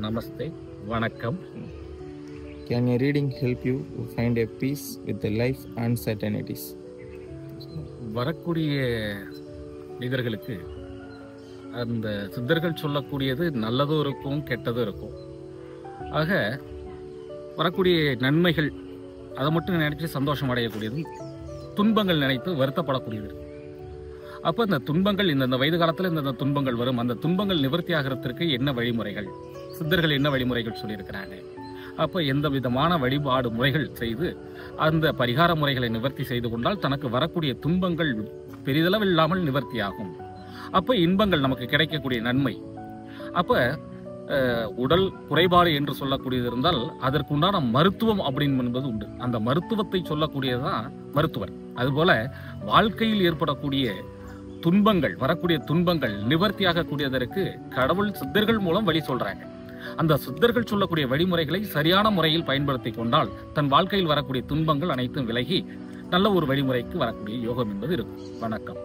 நமஸ்தே, வணக்கம். Can a reading help you to find a peace with the life uncertainties? வரக்கூடிய மனிதர்களுக்கு அந்த சித்தர்கள் சொல்லக்கூடியது நல்லதும் இருக்கும், கெட்டதும் இருக்கும். ஆக வரக்கூடிய நன்மைகள் அதை மட்டும் நினைச்சு சந்தோஷம் அடையக்கூடியது, துன்பங்கள் நினைத்து வருத்தப்படக்கூடியது. அப்போ இந்த துன்பங்கள் இந்த வயது காலத்தில் இந்த துன்பங்கள் வரும். அந்த துன்பங்கள் நிவர்த்தி ஆகிறதுக்கு என்ன வழிமுறைகள், சித்தர்கள் என்ன வழிமுறைகள் சொல்லியிருக்கிறாங்க. அப்போ எந்த விதமான வழிபாடு முறைகள் செய்து அந்த பரிகார முறைகளை நிவர்த்தி செய்து கொண்டால் தனக்கு வரக்கூடிய துன்பங்கள் பெரிதளவில் இல்லாமல் நிவர்த்தி ஆகும். அப்போ இன்பங்கள் நமக்கு கிடைக்கக்கூடிய நன்மை. அப்போ உடல் குறைபாடு என்று சொல்லக்கூடியது இருந்தால் அதற்குண்டான மருத்துவம் அப்படின்னு என்பது உண்டு. அந்த மருத்துவத்தை சொல்லக்கூடியதுதான் மருத்துவர். அதுபோல வாழ்க்கையில் ஏற்படக்கூடிய துன்பங்கள், வரக்கூடிய துன்பங்கள் நிவர்த்தியாக கூடியதற்கு கடவுள் சித்தர்கள் மூலம் வழி சொல்றாங்க. அந்த சித்தர்கள் சொல்லக்கூடிய வழிமுறைகளை சரியான முறையில் பயன்படுத்தி கொண்டால் தன் வாழ்க்கையில் வரக்கூடிய துன்பங்கள் அனைத்தும் விலகி நல்ல ஒரு வழிமுறைக்கு வரக்கூடிய யோகம் என்பது இருக்கும். வணக்கம்.